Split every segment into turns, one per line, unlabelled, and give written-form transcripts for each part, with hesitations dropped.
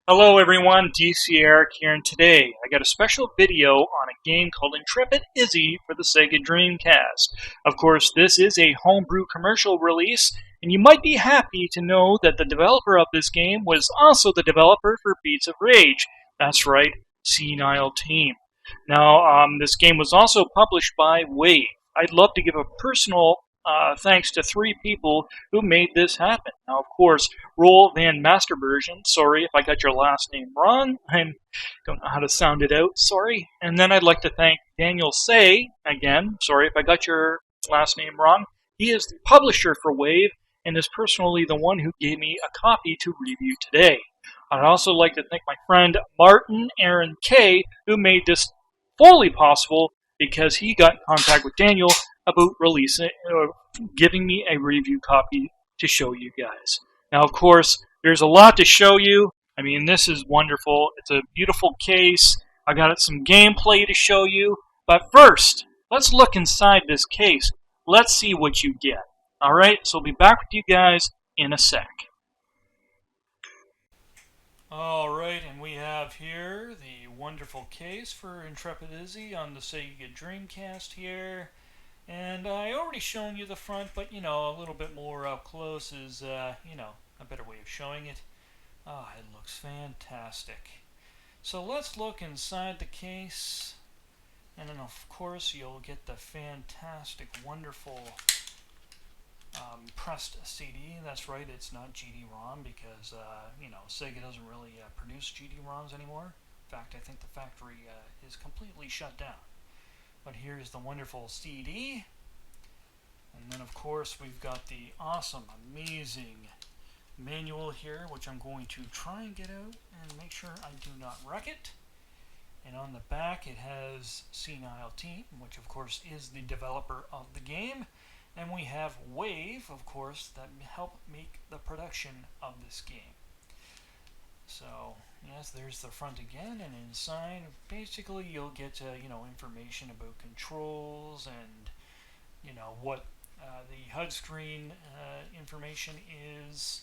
Hello everyone, DCeric here, and today I got a special video on a game called Intrepid Izzy for the Sega Dreamcast. Of course, this is a homebrew commercial release, and you might be happy to know that the developer of this game was also the developer for Beats of Rage. That's right, Senile Team. Now, this game was also published by Wave. I'd love to give a personal thanks to three people who made this happen. Now, of course, Roll Van Masterversion. Sorry if I got your last name wrong. I don't know how to sound it out. Sorry. And then I'd like to thank Daniel Say again. Sorry if I got your last name wrong. He is the publisher for Wave and is personally the one who gave me a copy to review today. I'd also like to thank my friend Martin Aaron K, who made this fully possible because he got in contact with Daniel about giving me a review copy to show you guys. Now, of course, there's a lot to show you. I mean, this is wonderful. It's a beautiful case. I got some gameplay to show you. But first, let's look inside this case. Let's see what you get. Alright, so I'll be back with you guys in a sec. Alright, and we have here the wonderful case for Intrepid Izzy on the Sega Dreamcast here. And I already shown you the front, but a little bit more up close is, a better way of showing it. It looks fantastic. So let's look inside the case, and then of course you'll get the fantastic, wonderful pressed CD. That's right, it's not CD-Rom because, Sega doesn't really produce CD-Roms anymore. In fact, I think the factory is completely shut down. But here's the wonderful CD. And then, of course, we've got the awesome, amazing manual here, which I'm going to try and get out and make sure I do not wreck it. And on the back, it has Senile Team, which, of course, is the developer of the game. And we have Wave, of course, that help make the production of this game. So, yes, there's the front again, and inside, basically, you'll get, information about controls and, what the HUD screen information is.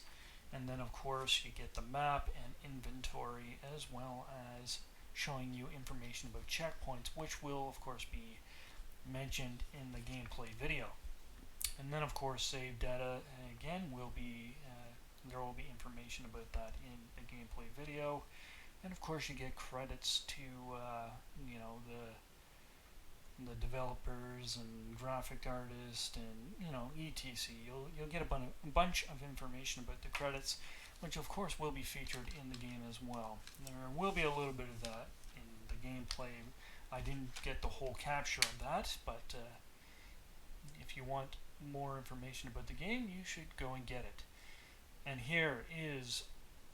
And then, of course, you get the map and inventory, as well as showing you information about checkpoints, which will, of course, be mentioned in the gameplay video. And then, of course, save data, again, will be there will be information about that in the gameplay video, and of course you get credits to the developers and graphic artists and etc. You'll get a bunch of information about the credits, which of course will be featured in the game as well. There will be a little bit of that in the gameplay. I didn't get the whole capture of that, but if you want more information about the game, you should go and get it. And here is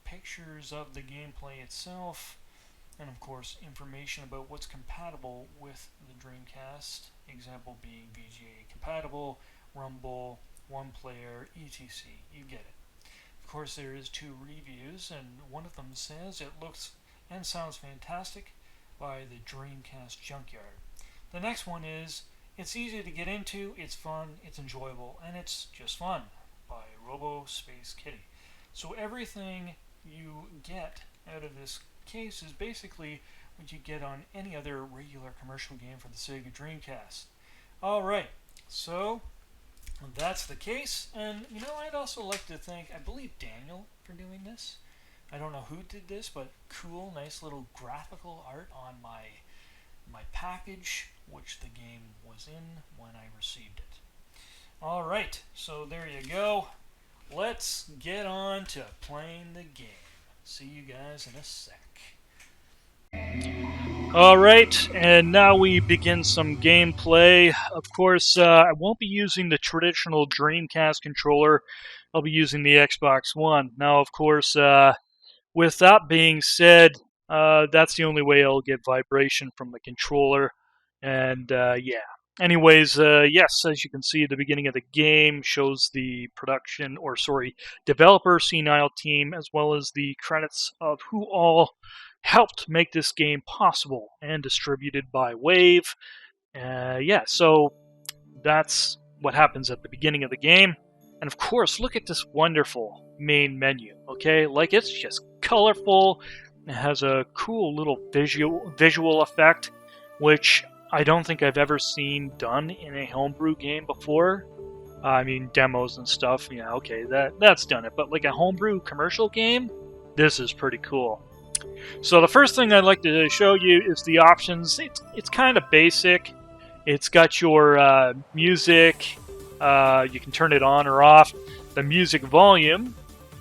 pictures of the gameplay itself, and of course information about what's compatible with the Dreamcast, example being VGA compatible, Rumble, one player, etc. You get it. Of course there is two reviews, and one of them says it looks and sounds fantastic by the Dreamcast Junkyard. The next one is it's easy to get into, it's fun, it's enjoyable, and it's just fun by Robo Space Kitty. So everything you get out of this case is basically what you get on any other regular commercial game for the Sega Dreamcast. Alright, so that's the case, and I'd also like to thank, I believe, Daniel for doing this. I don't know who did this, but cool, nice little graphical art on my package, which the game was in when I received it. Alright, so there you go. Let's get on to playing the game. See you guys in a sec. Alright, and now we begin some gameplay. Of course, I won't be using the traditional Dreamcast controller. I'll be using the Xbox One. Now, of course, with that being said, that's the only way I'll get vibration from the controller. And, yeah. Anyways, yes, as you can see, the beginning of the game shows the developer Senile Team, as well as the credits of who all helped make this game possible, and distributed by Wave. Yeah, so that's what happens at the beginning of the game. And of course, look at this wonderful main menu, okay? Like, it's just
colorful. It has a cool little visual effect, which I don't think I've ever seen done in a homebrew game before. I mean, demos and stuff, yeah, okay, that's done it. But like a homebrew commercial game, this is pretty cool. So the first thing I'd like to show you is the options. It's kind of basic. It's got your music. You can turn it on or off. The music volume,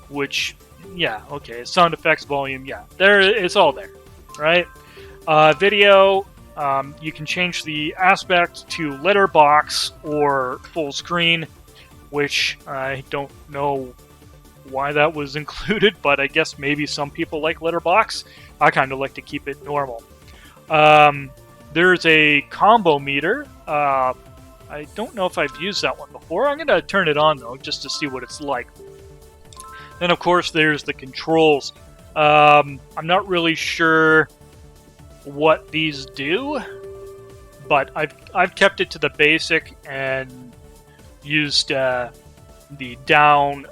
which, yeah, okay, sound effects volume, yeah, it's all there, right? Video, you can change the aspect to letterbox or full screen, which I don't know why that was included, but I guess maybe some people like letterbox. I kind of like to keep it normal. There's a combo meter. I don't know if I've used that one before. I'm going to turn it on, though, just to see what it's like. Then, of course, there's the controls. I'm not really sure what these do, but I've kept it to the basic and used the down,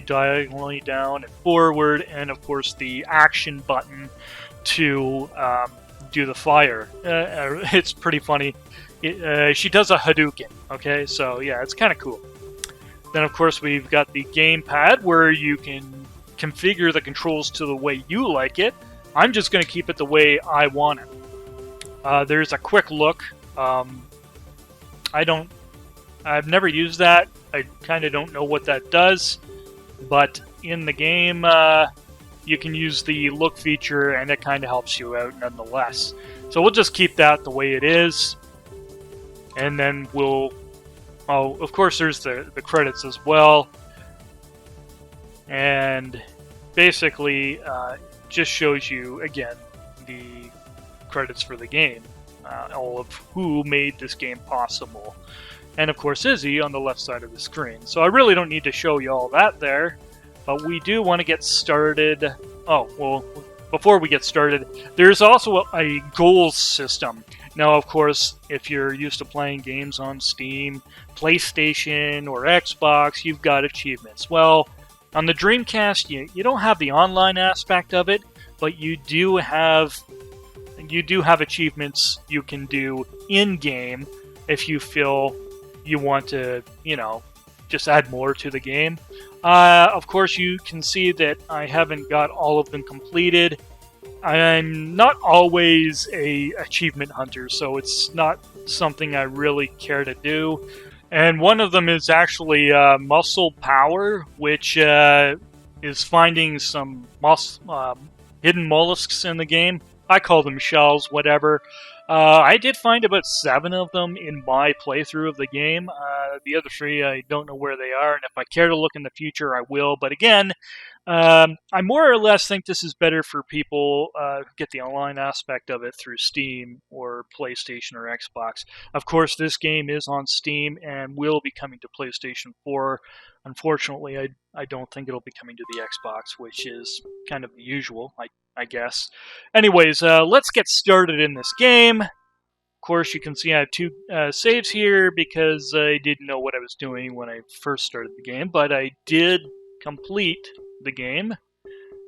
diagonally down and forward, and of course the action button to do the fire. It's pretty funny. She does a Hadouken, okay? So yeah, it's kind of cool. Then of course we've got the gamepad where you can configure the controls to the way you like it. I'm just going to keep it the way I want it. There's a quick look. I've never used that. I kind of don't know what that does, but in the game, you can use the look feature, and it kind of helps you out nonetheless. So we'll just keep that the way it is, and then of course there's the credits as well, and basically just shows you, again, the credits for the game, all of who made this game possible. And of course Izzy on the left side of the screen. So I really don't need to show you all that there, but we do want to get started. Oh, well, before we get started, there's also a goals system. Now, of course, if you're used to playing games on Steam, PlayStation, or Xbox, you've got achievements. Well, on the Dreamcast, you don't have the online aspect of it, but you do have achievements you can do in-game if you feel you want to, just add more to the game. Of course, you can see that I haven't got all of them completed. I'm not always a achievement hunter, so it's not something I really care to do. And one of them is actually muscle power, which is finding some hidden mollusks in the game. I call them shells, whatever. I did find about 7 of them in my playthrough of the game. The other 3, I don't know where they are, and if I care to look in the future, I will. But again, I more or less think this is better for people who get the online aspect of it through Steam or PlayStation or Xbox. Of course, this game is on Steam and will be coming to PlayStation 4. Unfortunately, I don't think it'll be coming to the Xbox, which is kind of the usual, I guess. Anyways, let's get started in this game. Of course, you can see I have 2 saves here because I didn't know what I was doing when I first started the game, but I did complete the game.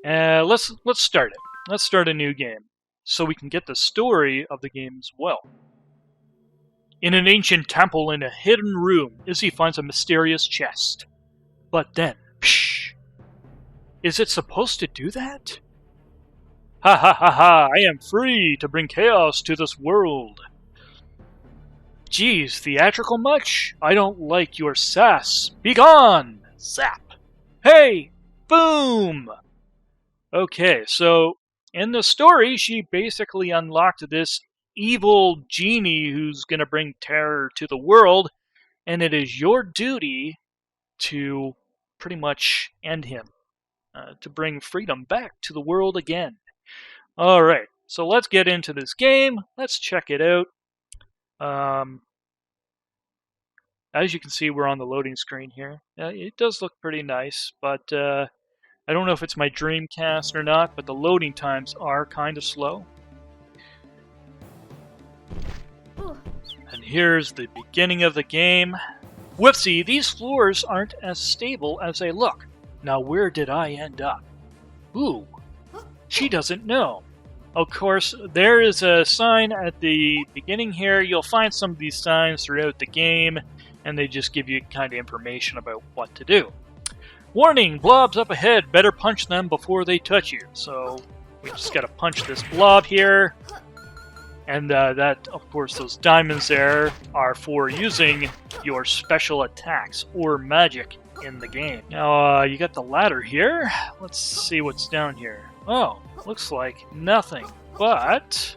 Let's start it. Let's start a new game so we can get the story of the game as well. In an ancient temple in a hidden room, Izzy finds a mysterious chest. But then, psh! Is it supposed to do that? Ha ha ha ha! I am free to bring chaos to this world. Geez, theatrical much? I don't like your sass. Begone! Zap! Hey! Boom! Okay, so in the story, she basically unlocked this evil genie who's going to bring terror to the world, and it is your duty to pretty much end him, to bring freedom back to the world again. Alright, so let's get into this game. Let's check it out. As you can see, we're on the loading screen here. It does look pretty nice, but I don't know if it's my Dreamcast or not, but the loading times are kind of slow. And here's the beginning of the game. Whoopsie, these floors aren't as stable as they look. Now where did I end up? Ooh, she doesn't know. Of course, there is a sign at the beginning here. You'll find some of these signs throughout the game, and they just give you kind of information about what to do. Warning, blobs up ahead. Better punch them before they touch you. So we just got to punch this blob here. And that, of course, those diamonds there are for using your special attacks or magic in the game. Now, you got the ladder here. Let's see what's down here. Oh, looks like nothing. But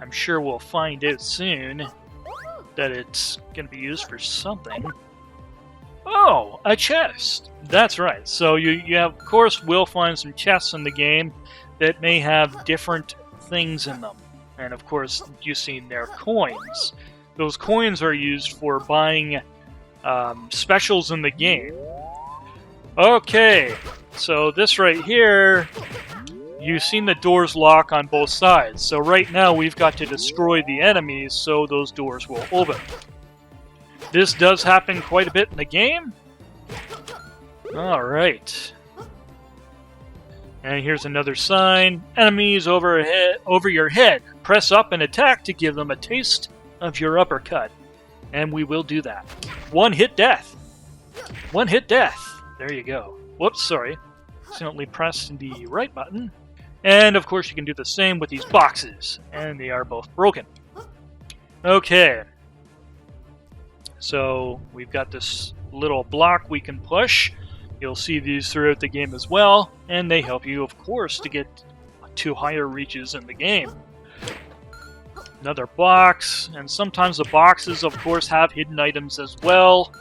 I'm sure we'll find out soon that it's going to be used for something. Oh, a chest. That's right. So you have, of course, will find some chests in the game that may have different things in them. And of course, you've seen their coins. Those coins are used for buying specials in the game. Okay, so this right here, you've seen the doors lock on both sides. So right now we've got to destroy the enemies so those doors will open. This does happen quite a bit in the game. Alright. And here's another sign. Enemies over your head. Press up and attack to give them a taste of your uppercut. And we will do that. One hit death. One hit death. There you go. Whoops, sorry. Accidentally pressed the right button. And of course you can do the same with these boxes. And they are both broken. Okay. So we've got this little block we can push. You'll see these throughout the game as well, and they help you, of course, to get to higher reaches in the game. Another box, and sometimes the boxes, of course, have hidden items as well,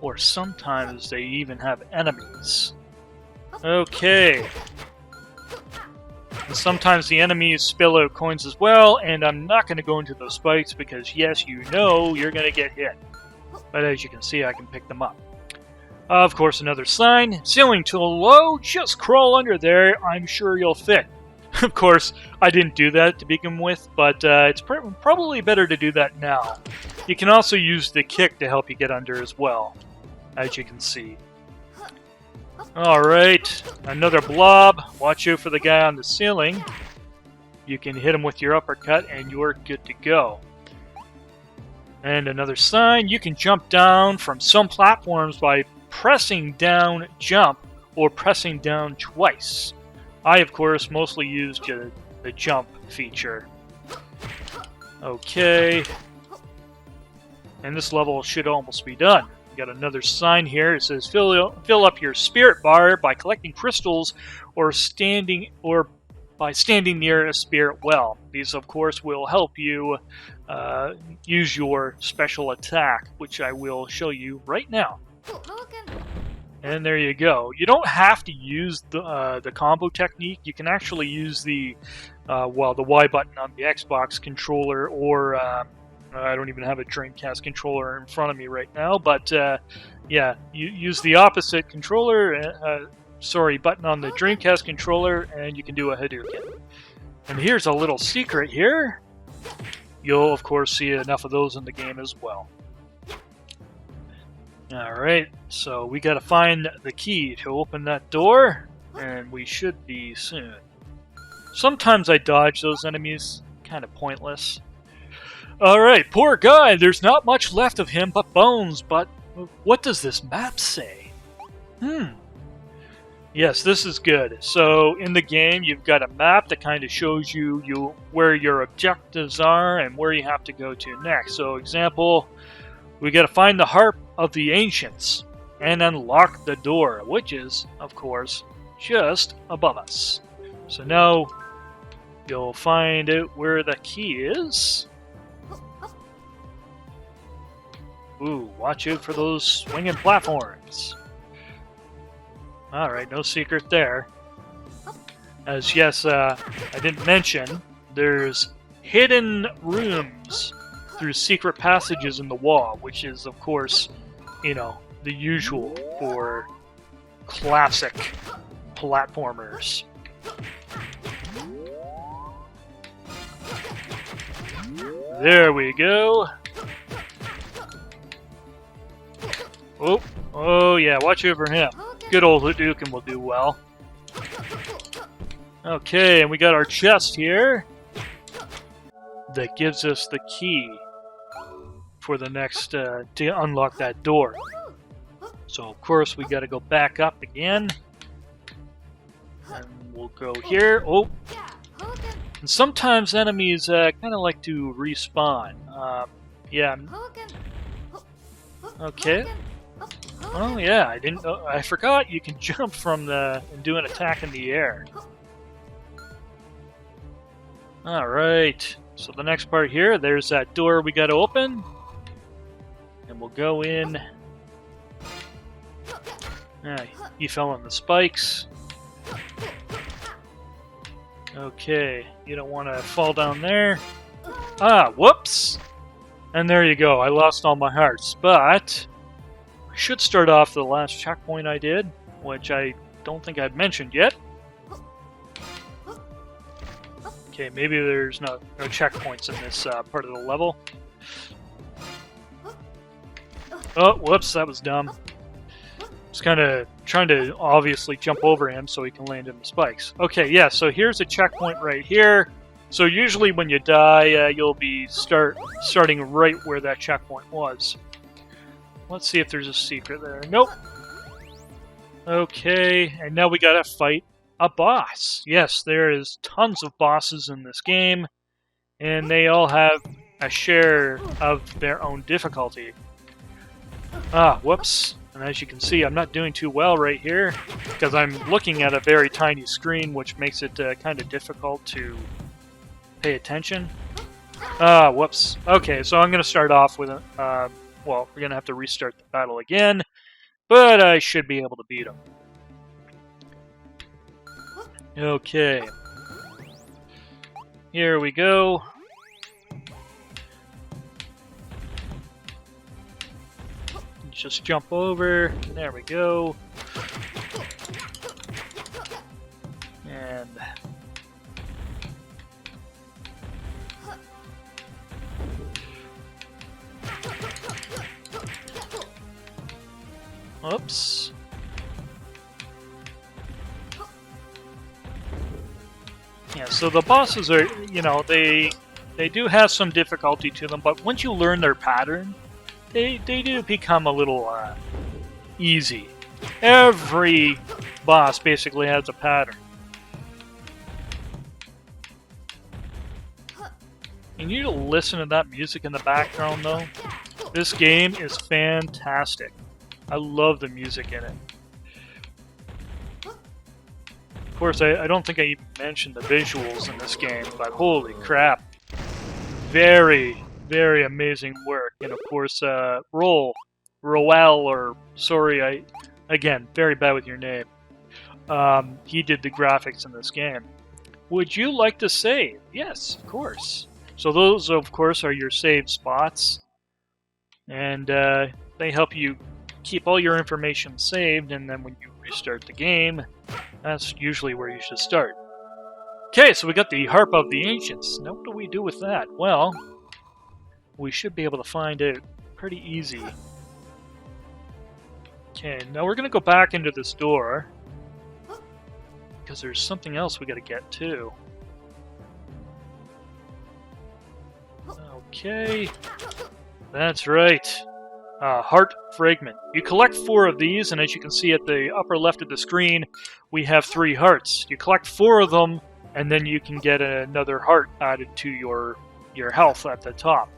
or sometimes they even have enemies. Okay. And sometimes the enemies spill out coins as well, and I'm not going to go into those spikes because, yes, you know you're going to get hit. But as you can see, I can pick them up. Of course, another sign. Ceiling too low, just crawl under there. I'm sure you'll fit. Of course, I didn't do that to begin with, but it's probably better to do that now. You can also use the kick to help you get under as well, as you can see. Alright, another blob. Watch out for the guy on the ceiling. You can hit him with your uppercut and you're good to go. And another sign. You can jump down from some platforms by pressing down jump or pressing down twice. I, of course, mostly used the jump feature. Okay. And this level should almost be done. We got another sign here. It says fill up your spirit bar by collecting crystals or by standing near a spirit well. These, of course, will help you use your special attack, which I will show you right now. And there you go. You don't have to use the combo technique. You can actually use the Y button on the Xbox controller, or I don't even have a Dreamcast controller in front of me right now. But yeah, you use the opposite controller, button on the Dreamcast controller, and you can do a Hadouken. And here's a little secret here. You'll of course see enough of those in the game as well. Alright, so we gotta find the key to open that door, and we should be soon. Sometimes I dodge those enemies, kind of pointless. Alright, poor guy, there's not much left of him but bones, but what does this map say? Yes, this is good. So in the game, you've got a map that kind of shows you where your objectives are and where you have to go to next. So example, we got to find the Harp of the Ancients and unlock the door, which is, of course, just above us. So now you'll find out where the key is. Ooh, watch out for those swinging platforms. Alright, no secret there. As yes, I didn't mention, there's hidden rooms through secret passages in the wall, which is, of course, you know, the usual for classic platformers. There we go. Oh yeah, watch over him. Good old Hadouken will do well. Okay, and we got our chest here that gives us the key for the next, to unlock that door. So, of course, we got to go back up again. And we'll go here. Oh! And sometimes enemies kind of like to respawn. Yeah. Okay. Oh yeah, I didn't know. I forgot you can jump from the and do an attack in the air. All right. So the next part here, there's that door we got to open, and we'll go in. He fell on the spikes. Okay, you don't want to fall down there. Ah, whoops! And there you go, I lost all my hearts. But I should start off the last checkpoint I did, which I don't think I've mentioned yet. Okay, maybe there's no checkpoints in this part of the level. Oh, whoops, that was dumb. Just kind of trying to obviously jump over him so he can land in the spikes. Okay, yeah, so here's a checkpoint right here. So usually when you die, you'll be starting right where that checkpoint was. Let's see if there's a secret there. Nope. Okay, and now we gotta fight a boss. Yes, there is tons of bosses in this game, and they all have a share of their own difficulty. Ah, whoops. And as you can see, I'm not doing too well right here, because I'm looking at a very tiny screen, which makes it kind of difficult to pay attention. Ah, whoops. Okay, so I'm going to start off with well, we're going to have to restart the battle again, but I should be able to beat him. Okay. Here we go. Just jump over. There we go. And oops. Yeah, so the bosses are, you know, they do have some difficulty to them, but once you learn their pattern, they do become a little easy. Every boss basically has a pattern. You need to listen to that music in the background, though. This game is fantastic. I love the music in it. Of course, I don't think I even mentioned the visuals in this game, but holy crap. Very, very amazing work. And of course, Roel, or sorry, again, very bad with your name. He did the graphics in this game. Would you like to save? Yes, of course. So those, of course, are your save spots. And they help you keep all your information saved, and then when you restart the game, that's usually where you should start. Okay, so we got the Harp of the Ancients. Now what do we do with that? Well, we should be able to find it pretty easy. Okay, now we're going to go back into this door, because there's something else we got to get too. Okay, that's right. Heart Fragment. You collect 4 of these, and as you can see at the upper left of the screen, we have 3 hearts. You collect 4 of them, and then you can get another heart added to your health at the top.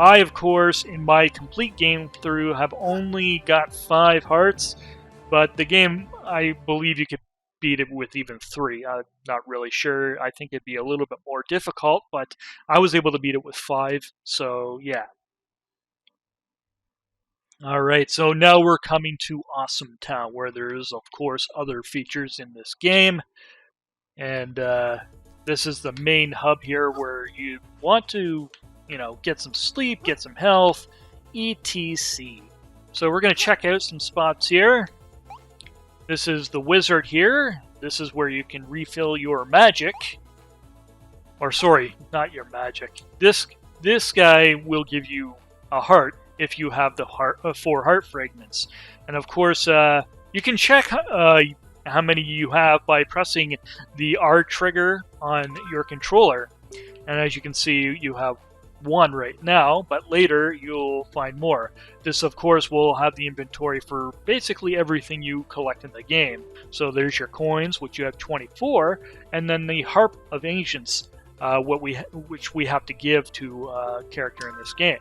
I, of course, in my complete game through, have only got 5 hearts, but the game, I believe you could beat it with even 3. I'm not really sure. I think it'd be a little bit more difficult, but I was able to beat it with 5, so yeah. Alright, so now we're coming to Awesome Town, where there's, of course, other features in this game. And this is the main hub here where you want to, you know, get some sleep, get some health, etc. So we're going to check out some spots here. This is the wizard here. This is where you can refill your magic. Or sorry, not your magic. This guy will give you a heart if you have the 4 heart fragments. And of course, You can check how many you have by pressing the R trigger on your controller. And as you can see, you have 1 right now, but later you'll find more. This, of course, will have the inventory for basically everything you collect in the game. So there's your coins, which you have 24, and then the Harp of Ancients, which we have to give to a character in this game.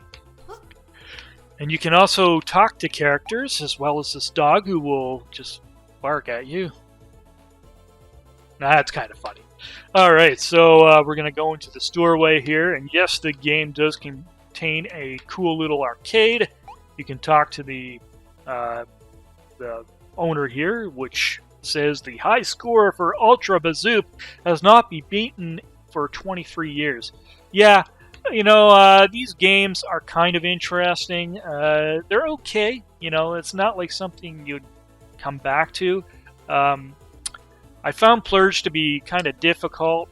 And you can also talk to characters, as well as this dog who will just bark at you. That's kind of funny. Alright, so we're going to go into the doorway here, and yes, the game does contain a cool little arcade. You can talk to the owner here, which says the high score for Ultra Bazoop has not been beaten for 23 years. Yeah, you know, these games are kind of interesting. They're okay. You know, it's not like something you'd come back to. I found Plurge to be kind of difficult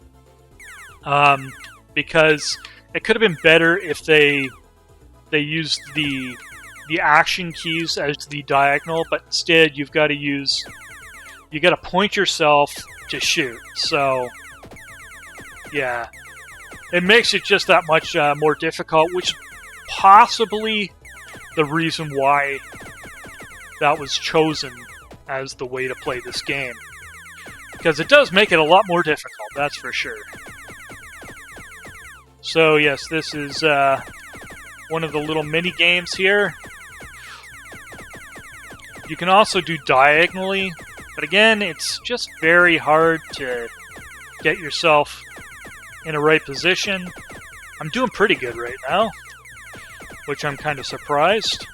because it could have been better if they used the action keys as the diagonal, but instead you got to point yourself to shoot. So yeah, it makes it just that much more difficult, which possibly the reason why that was chosen as the way to play this game. Because it does make it a lot more difficult, that's for sure. So yes, this is one of the little mini games here. You can also do diagonally, but again, it's just very hard to get yourself in a right position. I'm doing pretty good right now, which I'm kind of surprised.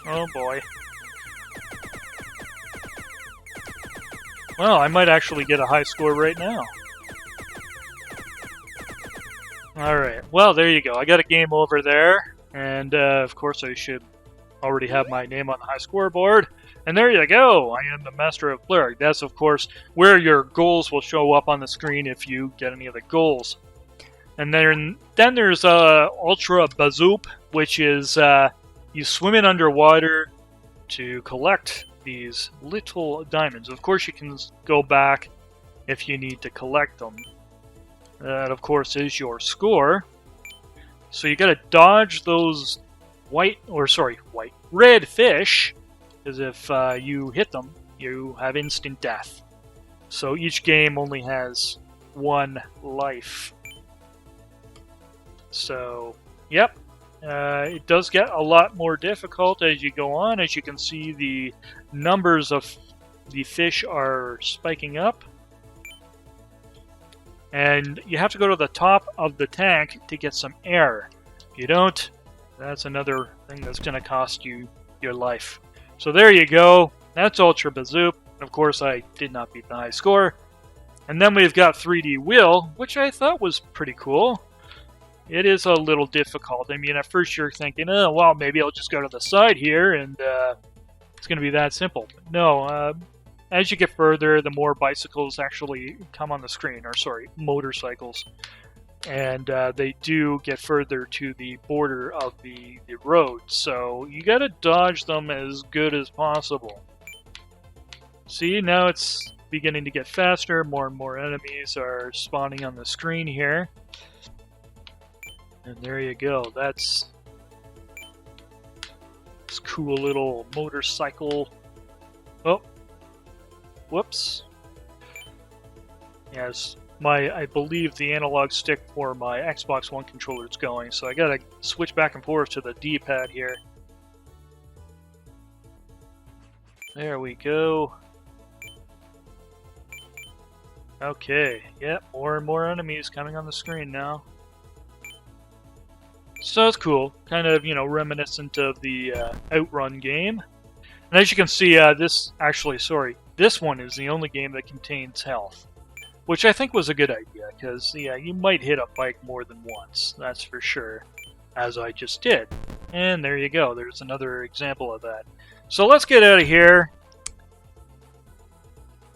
Oh boy. Well, I might actually get a high score right now. Alright, well, there you go. I got a game over there. And, of course, I should already have my name on the high scoreboard. And there you go. I am the Master of Blurg. That's, of course, where your goals will show up on the screen if you get any of the goals. And then there's Ultra Bazoop, which is you swim in underwater to collect these little diamonds. Of course, you can go back if you need to collect them. That, of course, is your score. So you gotta dodge those red fish, because if you hit them, you have instant death. So each game only has 1 life. So, yep. It does get a lot more difficult as you go on. As you can see, the numbers of the fish are spiking up. And you have to go to the top of the tank to get some air. If you don't, that's another thing that's going to cost you your life. So there you go. That's Ultra Bazoop. Of course, I did not beat the high score. And then we've got 3D Wheel, which I thought was pretty cool. It is a little difficult. I mean, at first you're thinking, oh, well, maybe I'll just go to the side here, and it's going to be that simple. But no, as you get further, the more bicycles actually come on the screen, or sorry, motorcycles. And they do get further to the border of the road, so you got to dodge them as good as possible. See, now it's beginning to get faster. More and more enemies are spawning on the screen here. And there you go. That's this cool little motorcycle. Oh, whoops. Yes, I believe the analog stick for my Xbox One controller is going, so I gotta switch back and forth to the D-pad here. There we go. Okay, yep, more and more enemies coming on the screen now. So it's cool, kind of, you know, reminiscent of the Outrun game. And as you can see, this one is the only game that contains health. Which I think was a good idea, because, yeah, you might hit a bike more than once, that's for sure, as I just did. And there you go, there's another example of that. So let's get out of here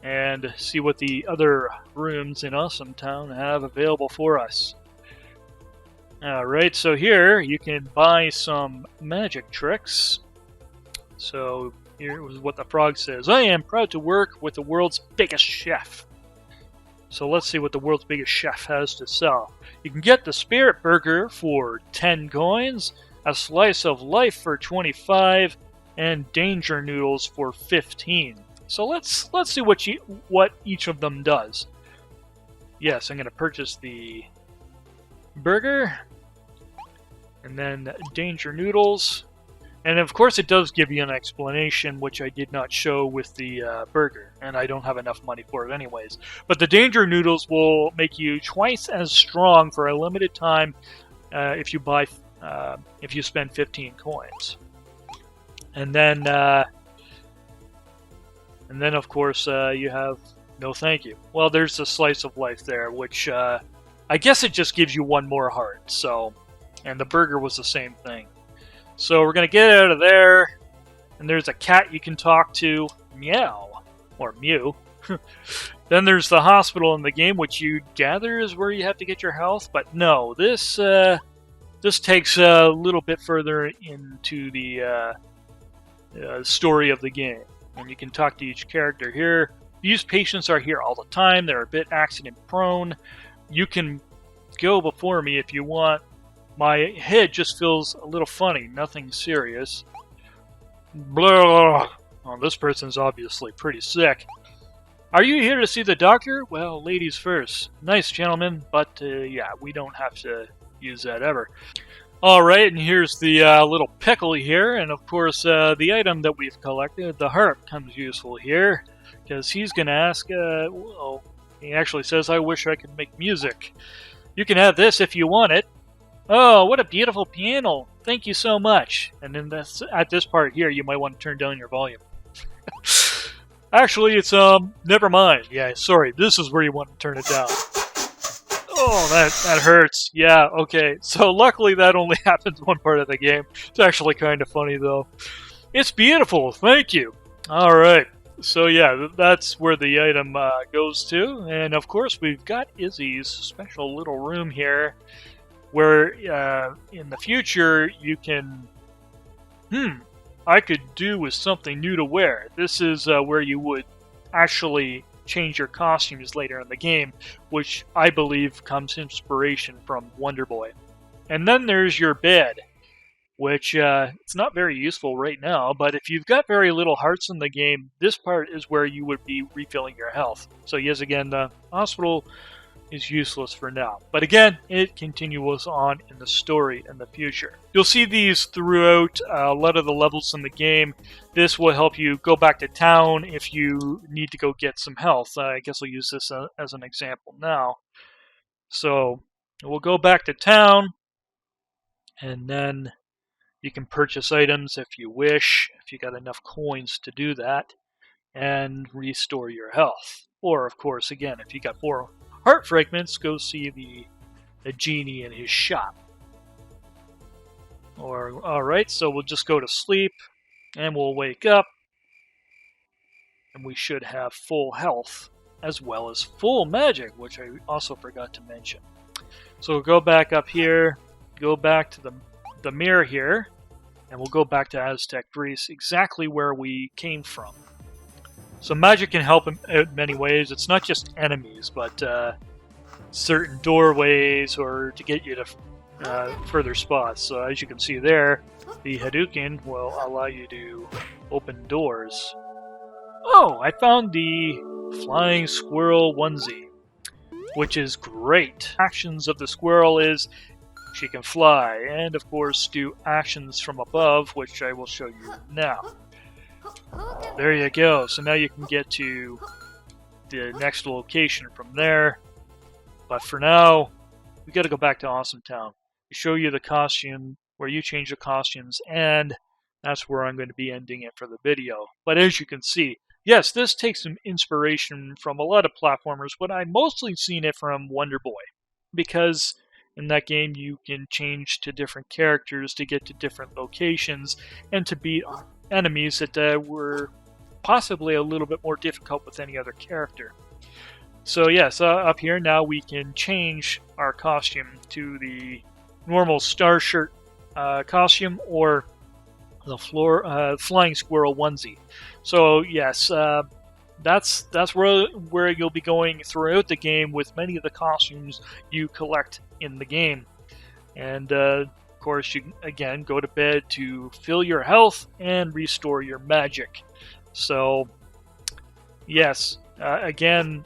and see what the other rooms in Awesome Town have available for us. Alright, so here you can buy some magic tricks. So here was what the frog says. I am proud to work with the world's biggest chef. So let's see what the world's biggest chef has to sell. You can get the Spirit Burger for 10 coins, a Slice of Life for 25, and Danger Noodles for 15. So let's see what each of them does. Yes, I'm going to purchase the burger, and then Danger Noodles. And of course it does give you an explanation, which I did not show with the burger, and I don't have enough money for it anyways. But the Danger Noodles will make you twice as strong for a limited time if you spend 15 coins. And then of course you have no thank you. Well, there's the Slice of Life there, which I guess it just gives you one more heart. So, and the burger was the same thing. So we're going to get out of there, and there's a cat you can talk to, meow, or mew. Then there's the hospital in the game, which you gather is where you have to get your health, but no, this takes a little bit further into the story of the game, and you can talk to each character here. These patients are here all the time, they're a bit accident prone. You can go before me if you want. My head just feels a little funny, nothing serious. Blah. Oh, this person's obviously pretty sick. Are you here to see the doctor? Well, ladies first. Nice, gentlemen, but yeah, we don't have to use that ever. Alright, and here's the little pickle here, and of course the item that we've collected, the harp, comes useful here, because he's going to ask, well, he actually says, I wish I could make music. You can have this if you want it. Oh, what a beautiful piano. Thank you so much. And then at this part here, you might want to turn down your volume. Actually, it's, never mind. Yeah, sorry. This is where you want to turn it down. Oh, that hurts. Yeah, okay. So luckily that only happens one part of the game. It's actually kind of funny, though. It's beautiful. Thank you. All right. So yeah, that's where the item goes to. And of course, we've got Izzy's special little room here, where in the future you can, I could do with something new to wear. This is where you would actually change your costumes later in the game, which I believe comes inspiration from Wonderboy. And then there's your bed, which it's not very useful right now, but if you've got very little hearts in the game, this part is where you would be refilling your health. So yes, again, the hospital is useless for now. But again, it continues on in the story in the future. You'll see these throughout a lot of the levels in the game. This will help you go back to town if you need to go get some health. I guess I'll use this as an example now. So we'll go back to town, and then you can purchase items if you wish, if you got enough coins to do that, and restore your health. Or, of course, again, if you got 4 heart fragments, go see the genie in his shop. Alright, so we'll just go to sleep, and we'll wake up, and we should have full health, as well as full magic, which I also forgot to mention. So we'll go back up here, go back to the mirror here, and we'll go back to Aztec Greece, exactly where we came from. So magic can help in many ways. It's not just enemies, but certain doorways or to get you to further spots. So as you can see there, the Hadouken will allow you to open doors. Oh, I found the flying squirrel onesie, which is great. Actions of the squirrel is she can fly and, of course, do actions from above, which I will show you now. There you go. So now you can get to the next location from there. But for now, we got to go back to Awesome Town to show you the costume, where you change the costumes, and that's where I'm going to be ending it for the video. But as you can see, yes, this takes some inspiration from a lot of platformers, but I've mostly seen it from Wonderboy, because in that game you can change to different characters to get to different locations and to beat enemies that were possibly a little bit more difficult with any other character. So yes, up here now we can change our costume to the normal Star Shirt costume or the flying squirrel onesie. So yes, that's where you'll be going throughout the game with many of the costumes you collect in the game. And of course, you again go to bed to fill your health and restore your magic. So yes, again,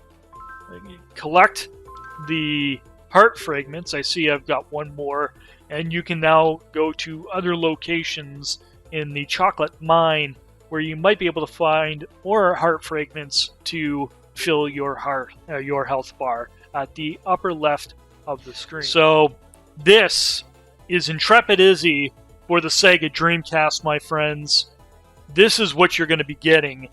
collect the heart fragments. I see I've got one more, and you can now go to other locations in the chocolate mine where you might be able to find more heart fragments to fill your health bar at the upper left of the screen. So this is Intrepid Izzy for the Sega Dreamcast, my friends. This is what you're going to be getting,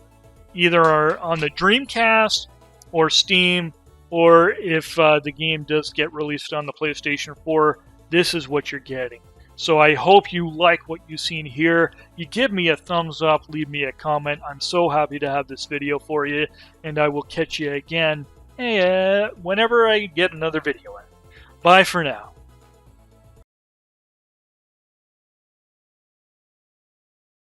either on the Dreamcast or Steam, or if the game does get released on the PlayStation 4, this is what you're getting. So I hope you like what you've seen here. You give me a thumbs up, leave me a comment. I'm so happy to have this video for you, and I will catch you again whenever I get another video in. Bye for now.